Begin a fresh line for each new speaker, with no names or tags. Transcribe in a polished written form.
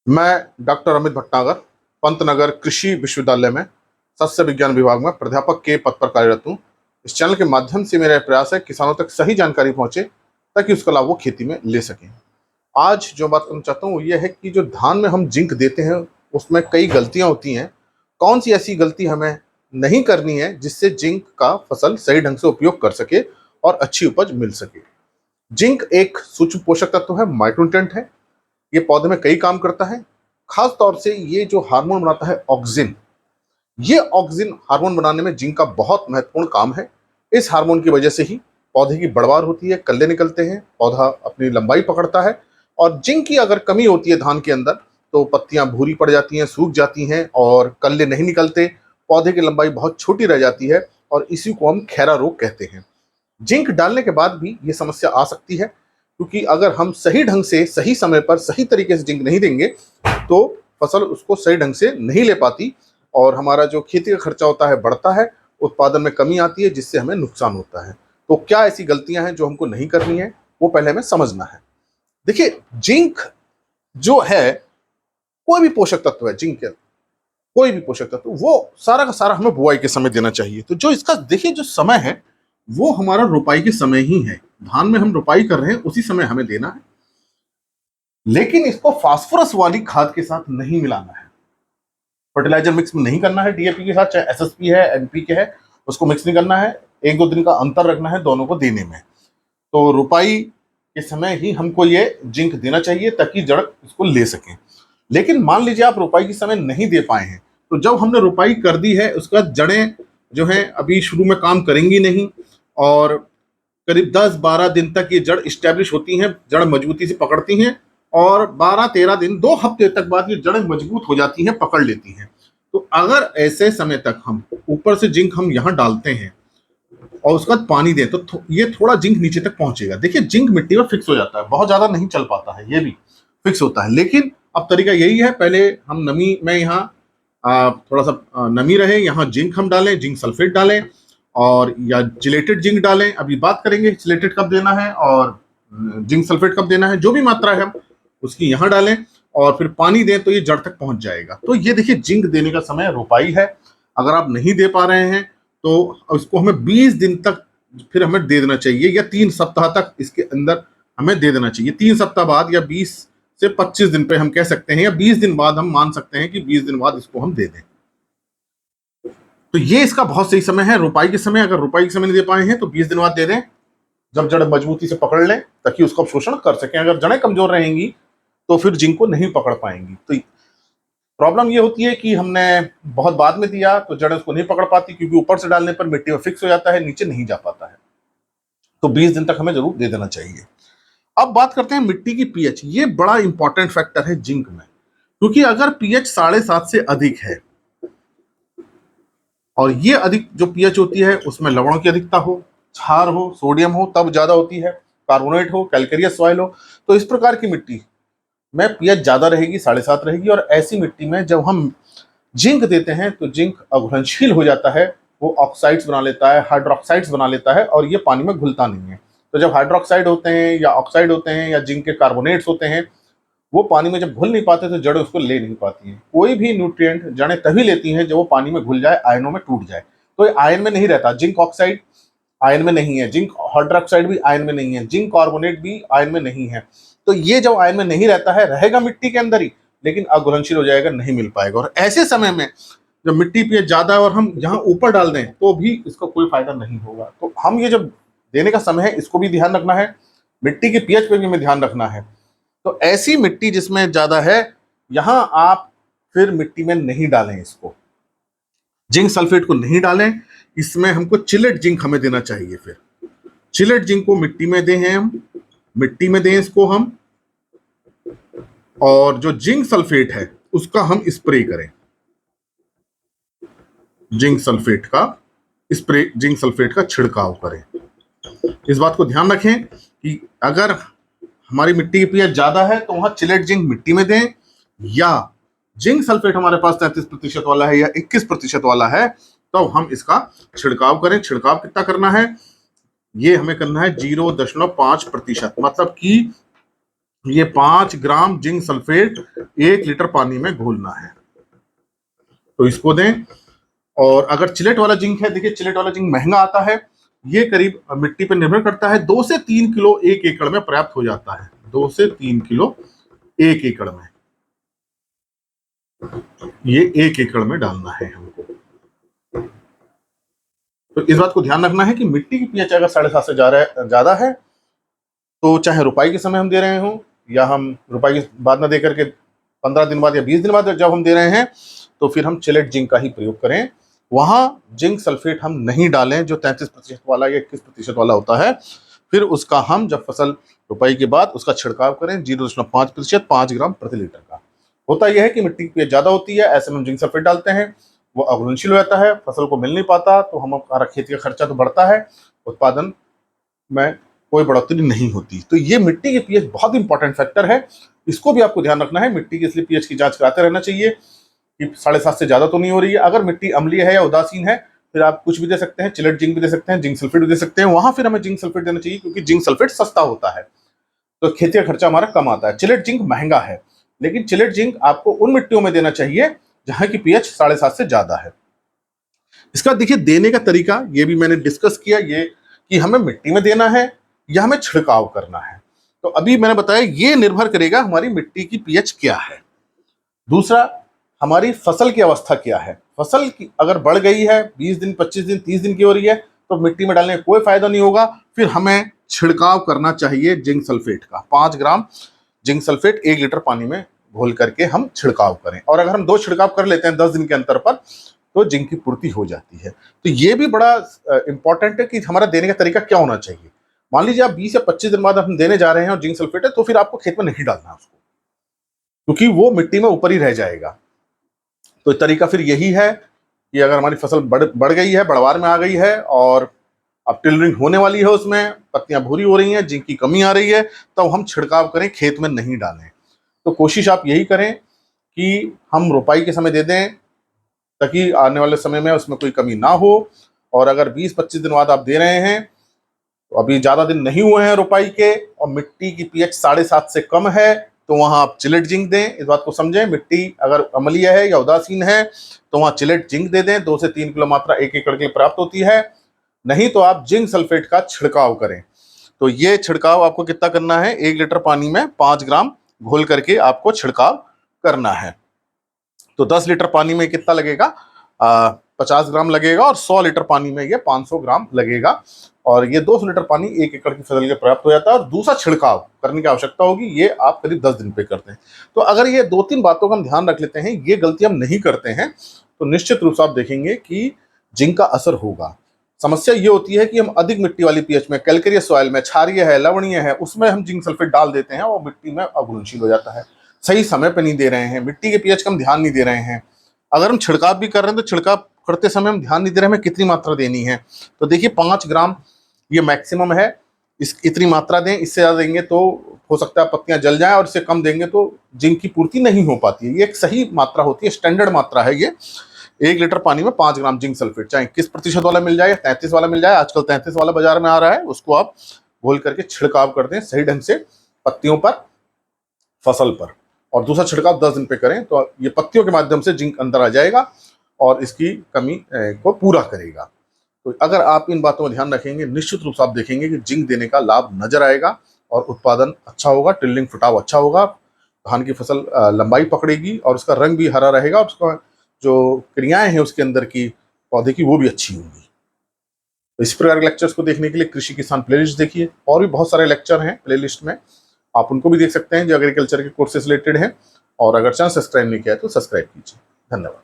मैं डॉक्टर अमित भटनागर पंतनगर कृषि विश्वविद्यालय में सस्य विज्ञान विभाग में प्राध्यापक के पद पर कार्यरत हूँ। इस चैनल के माध्यम से मेरा प्रयास है किसानों तक सही जानकारी पहुंचे ताकि उसका लाभ वो खेती में ले सकें। आज जो बात करना चाहता हूँ वो ये है कि जो धान में हम जिंक देते हैं उसमें कई गलतियां होती हैं। कौन सी ऐसी गलती हमें नहीं करनी है जिससे जिंक का फसल सही ढंग से उपयोग कर सके और अच्छी उपज मिल सके। जिंक एक सूक्ष्म पोषक तत्व है, माइक्रोन्यूट्रिएंट है। ये पौधे में कई काम करता है। खास तौर से ये जो हार्मोन बनाता है ऑक्सिन, ये ऑक्सिन हार्मोन बनाने में जिंक का बहुत महत्वपूर्ण काम है। इस हार्मोन की वजह से ही पौधे की बढ़वार होती है, कल्ले निकलते हैं, पौधा अपनी लंबाई पकड़ता है। और जिंक की अगर कमी होती है धान के अंदर तो पत्तियां भूरी पड़ जाती हैं, सूख जाती हैं और कल्ले नहीं निकलते, पौधे की लंबाई बहुत छोटी रह जाती है और इसी को हम खैरा रोग कहते हैं। जिंक डालने के बाद भी ये समस्या आ सकती है क्योंकि अगर हम सही ढंग से सही समय पर सही तरीके से जिंक नहीं देंगे तो फसल उसको सही ढंग से नहीं ले पाती और हमारा जो खेती का खर्चा होता है बढ़ता है, उत्पादन में कमी आती है जिससे हमें नुकसान होता है। तो क्या ऐसी गलतियां हैं जो हमको नहीं करनी है, वो पहले हमें समझना है। देखिए, जिंक जो है कोई भी पोषक तत्व है, जिंक कोई भी पोषक तत्व वो सारा का सारा हमें बुआई के समय देना चाहिए। तो जो इसका देखिए जो समय है वो हमारा रोपाई के समय ही है। धान में हम रोपाई कर रहे हैं उसी समय हमें देना है, लेकिन इसको फास्फोरस वाली खाद के साथ नहीं मिलाना है। फर्टिलाइजर मिक्स में नहीं करना है डीएपी के साथ, चाहे एसएसपी है एनपीके है, उसको मिक्स नहीं करना है। एक दो दिन का अंतर रखना है दोनों को देने में। तो रोपाई के समय ही हमको ये जिंक देना चाहिए ताकि जड़ इसको ले सकें। लेकिन मान लीजिए आप रोपाई के समय नहीं दे पाए हैं, तो जब हमने रोपाई कर दी है उसका जड़ें जो है अभी शुरू में काम करेंगी नहीं और करीब 10-12 दिन तक ये जड़ स्टैब्लिश होती हैं, जड़ मजबूती से पकड़ती हैं और 12-13 दिन 2 हफ्ते तक बाद ये जड़ें मजबूत हो जाती हैं, पकड़ लेती हैं। तो अगर ऐसे समय तक हम ऊपर से जिंक हम यहाँ डालते हैं और उसके बाद पानी दें तो ये थोड़ा जिंक नीचे तक पहुंचेगा। देखिए, जिंक मिट्टी में फिक्स हो जाता है, बहुत ज्यादा नहीं चल पाता है, ये भी फिक्स होता है। लेकिन अब तरीका यही है, पहले हम नमी में यहाँ थोड़ा सा नमी रहे, यहाँ जिंक हम डालें, जिंक सल्फेट डालें और या जिलेटेड जिंक डालें। अभी बात करेंगे जिलेटेड कब देना है और जिंक सल्फेट कब देना है। जो भी मात्रा है हम उसकी यहाँ डालें और फिर पानी दें तो ये जड़ तक पहुंच जाएगा। तो ये देखिए, जिंक देने का समय रोपाई है। अगर आप नहीं दे पा रहे हैं तो इसको हमें 20 दिन तक फिर हमें दे देना चाहिए या 3 सप्ताह तक इसके अंदर हमें दे देना चाहिए। 3 सप्ताह बाद या 20 से 25 दिन पे हम कह सकते हैं या 20 दिन बाद हम मान सकते हैं कि 20 दिन बाद इसको हम दे दें। तो ये इसका बहुत सही समय है रोपाई के समय। अगर रोपाई के समय नहीं दे पाए हैं तो 20 दिन बाद दे दें, जब जड़ मजबूती से पकड़ लें ताकि उसका अवशोषण कर सकें। अगर जड़ें कमजोर रहेंगी तो फिर जिंक को नहीं पकड़ पाएंगी। तो प्रॉब्लम ये होती है कि हमने बहुत बाद में दिया तो जड़ें उसको नहीं पकड़ पाती क्योंकि ऊपर से डालने पर मिट्टी में फिक्स हो जाता है, नीचे नहीं जा पाता है। तो 20 दिन तक हमें जरूर दे देना चाहिए। अब बात करते हैं मिट्टी की पीएच। ये बड़ा इंपॉर्टेंट फैक्टर है जिंक में, क्योंकि अगर पीएच 7.5 से अधिक है और ये अधिक जो पीएच होती है उसमें लवणों की अधिकता हो, क्षार हो, सोडियम हो तब ज्यादा होती है, कार्बोनेट हो, कैल्केरियस सॉइल हो, तो इस प्रकार की मिट्टी में पीएच ज्यादा रहेगी, 7.5 रहेगी। और ऐसी मिट्टी में जब हम जिंक देते हैं तो जिंक अघुलनशील हो जाता है, वो ऑक्साइड्स बना लेता है, हाइड्रोक्साइड्स बना लेता है और ये पानी में घुलता नहीं है। तो जब हाइड्रोक्साइड होते हैं या ऑक्साइड होते हैं या जिंक के कार्बोनेट्स होते हैं, वो पानी में जब घुल नहीं पाते तो जड़ें उसको ले नहीं पाती हैं। कोई भी न्यूट्रिएंट जड़ें तभी लेती हैं जब वो पानी में घुल जाए, आयनों में टूट जाए। तो ये आयन में नहीं रहता। जिंक ऑक्साइड आयन में नहीं है, जिंक हाइड्रोक्साइड भी आयन में नहीं है, जिंक कार्बोनेट भी आयन में नहीं है। तो ये जब आयन में नहीं रहता है, रहेगा मिट्टी के अंदर ही लेकिन अघुलनशील हो जाएगा, नहीं मिल पाएगा। और ऐसे समय में जब मिट्टी पीएच ज्यादा है और हम यहाँ ऊपर डाल दें तो भी इसका कोई फायदा नहीं होगा। तो हम ये जब देने का समय है इसको भी ध्यान रखना है, मिट्टी के पीएच पे भी हमें ध्यान रखना है। तो ऐसी मिट्टी जिसमें ज्यादा है, यहां आप फिर मिट्टी में नहीं डालें, इसको जिंक सल्फेट को नहीं डालें। इसमें हमको चिलेट जिंक हमें देना चाहिए। फिर चिलेट जिंक को मिट्टी में दें, हम मिट्टी में दें इसको हम, और जो जिंक सल्फेट है उसका हम स्प्रे करें। जिंक सल्फेट का स्प्रे, जिंक सल्फेट का छिड़काव करें। इस बात को ध्यान रखें कि अगर हमारी मिट्टी की पीएच ज्यादा है तो वहां चिलेट जिंक मिट्टी में दें, या जिंक सल्फेट हमारे पास 33% वाला है या 21% वाला है तो हम इसका छिड़काव करें। छिड़काव कितना करना है, ये हमें करना है 0.5%, मतलब कि ये 5 ग्राम जिंक सल्फेट 1 लीटर पानी में घोलना है। तो इसको दें। और अगर चिलेट वाला जिंक है, देखिए चिलेट वाला जिंक महंगा आता है, ये करीब मिट्टी पर निर्भर करता है, 2 से 3 किलो 1 एकड़ में पर्याप्त हो जाता है। 2 से 3 किलो 1 एकड़ में, ये 1 एकड़ में डालना है हमको। तो इस बात को ध्यान रखना है कि मिट्टी की पीएच अगर 7.5 से ज्यादा है, तो चाहे रुपाई के समय हम दे रहे हो या हम रुपाई के बाद ना दे करके 15 दिन बाद या 20 दिन बाद जब हम दे रहे हैं, तो फिर हम चिलेट जिंक का ही प्रयोग करें। वहां जिंक सल्फेट हम नहीं डालें जो 33% वाला या 21% वाला होता है। फिर उसका हम जब फसल रुपाई के बाद उसका छिड़काव करें 0.5%, 5 ग्राम प्रति लीटर का। होता यह है कि मिट्टी की पीएच ज्यादा होती है, ऐसे में हम जिंक सल्फेट डालते हैं, वो अघुलनशील हो जाता है, फसल को मिल नहीं पाता, तो हमारा खेती का खर्चा तो बढ़ता है, उत्पादन में कोई बढ़ोतरी नहीं होती। तो ये मिट्टी की पीएच बहुत इंपॉर्टेंट फैक्टर है, इसको भी आपको ध्यान रखना है। मिट्टी की इसलिए पीएच की जांच कराते रहना चाहिए कि 7.5 से ज्यादा तो नहीं हो रही है। अगर मिट्टी अम्लीय है या उदासीन है, फिर आप कुछ भी दे सकते हैं, चिलेट जिंक भी दे सकते हैं, जिंक सल्फेट भी दे सकते हैं। वहां फिर हमें जिंक सल्फेट देना चाहिए क्योंकि जिंक सल्फेट सस्ता होता है, तो खेती का खर्चा हमारा कम आता है। चिलेट जिंक महंगा है, लेकिन चिलेट जिंक आपको उन मिट्टियों में देना चाहिए जहां की पीएच 7.5 से ज्यादा है। इसका देखिए देने का तरीका ये भी मैंने डिस्कस किया, ये कि हमें मिट्टी में देना है या हमें छिड़काव करना है। तो अभी मैंने बताया ये निर्भर करेगा हमारी मिट्टी की पीएच क्या है। दूसरा, हमारी फसल की अवस्था क्या है। फसल की अगर बढ़ गई है, 20 दिन 25 दिन 30 दिन की हो रही है, तो मिट्टी में डालने का कोई फायदा नहीं होगा। फिर हमें छिड़काव करना चाहिए जिंक सल्फेट का। 5 ग्राम जिंक सल्फेट 1 लीटर पानी में घोल करके हम छिड़काव करें। और अगर हम 2 छिड़काव कर लेते हैं 10 दिन के अंतर पर, तो जिंक की पूर्ति हो जाती है। तो ये भी बड़ा इंपॉर्टेंट है कि हमारा देने का तरीका क्या होना चाहिए। मान लीजिए आप 20 या 25 दिन बाद हम देने जा रहे हैं और जिंक सल्फेट है, तो फिर आपको खेत में नहीं डालना उसको, क्योंकि वो मिट्टी में ऊपर ही रह जाएगा। तो तरीका फिर यही है कि अगर हमारी फसल बढ़ गई है, बढ़वार में आ गई है और अब टिलरिंग होने वाली है, उसमें पत्तियां भूरी हो रही हैं, जिंक की कमी आ रही है, तो हम छिड़काव करें, खेत में नहीं डालें। तो कोशिश आप यही करें कि हम रोपाई के समय दे दें ताकि आने वाले समय में उसमें कोई कमी ना हो। और अगर 20-25 दिन बाद आप दे रहे हैं, तो अभी ज्यादा दिन नहीं हुए हैं रोपाई के और मिट्टी की पीएच 7.5 से कम है, तो वहां आप चिलेट जिंक दें। इस बात को समझें, मिट्टी अगर अम्लीय है या उदासीन है तो वहां चिलेट जिंक दे दें। 2 से 3 किलो मात्रा 1 एकड़ के लिए प्राप्त होती है। नहीं तो आप जिंक सल्फेट का छिड़काव करें। तो ये छिड़काव आपको कितना करना है, 1 लीटर पानी में 5 ग्राम घोल करके आपको छिड़काव करना है। तो 10 लीटर पानी में कितना लगेगा, 50 ग्राम लगेगा, और 100 लीटर पानी में ये 500 ग्राम लगेगा। और ये 200 लीटर पानी 1 एकड़ की फसल के प्राप्त हो जाता है। और दूसरा छिड़काव करने की आवश्यकता होगी, ये आप करीब 10 दिन पे करते हैं। तो अगर ये 2-3 बातों का हम ध्यान रख लेते हैं, ये गलती हम नहीं करते हैं, तो निश्चित रूप से आप देखेंगे कि जिंक का असर होगा। समस्या ये होती है कि हम अधिक मिट्टी वाली पीएच में, कैल्केरियस सॉइल में, क्षारीय है, लवणीय है, उसमें हम जिंक सल्फेट डाल देते हैं और मिट्टी में अघुलनशील हो जाता है। सही समय पे नहीं दे रहे हैं, मिट्टी के पीएच का हम ध्यान नहीं दे रहे हैं। अगर हम छिड़काव भी कर रहे हैं तो छिड़काव करते समय हम ध्यान नहीं दे रहे हमें कितनी मात्रा देनी है। तो देखिए 5 ग्राम ये मैक्सिमम है, इतनी मात्रा दें। इससे ज्यादा देंगे तो हो सकता है पत्तियां जल जाएं, और इससे कम देंगे तो जिंक की पूर्ति नहीं हो पाती है। ये एक सही मात्रा होती है, स्टैंडर्ड मात्रा है ये। 1 लीटर पानी में 5 ग्राम जिंक सल्फेट, चाहे 21% वाला मिल जाए, 33 वाला मिल जाए, आजकल 33 वाला बाजार में आ रहा है, उसको आप घोल करके छिड़काव कर दें सही ढंग से पत्तियों पर, फसल पर। और दूसरा छिड़काव 10 दिन पे करें, तो ये पत्तियों के माध्यम से जिंक अंदर आ जाएगा और इसकी कमी को पूरा करेगा। तो अगर आप इन बातों में ध्यान रखेंगे, निश्चित रूप से आप देखेंगे कि जिंक देने का लाभ नजर आएगा और उत्पादन अच्छा होगा, टिल्लिंग फुटाव अच्छा होगा, धान की फसल लंबाई पकड़ेगी और उसका रंग भी हरा रहेगा, और उसका जो क्रियाएं हैं उसके अंदर की पौधे की वो भी अच्छी होंगी। तो इस प्रकार के लेक्चर्स को देखने के लिए कृषि किसान प्लेलिस्ट देखिए। और भी बहुत सारे लेक्चर हैं प्लेलिस्ट में, आप उनको भी देख सकते हैं जो एग्रीकल्चर के कोर्स से रिलेटेड हैं। और अगर चैनल सब्सक्राइब नहीं किया है तो सब्सक्राइब कीजिए। धन्यवाद।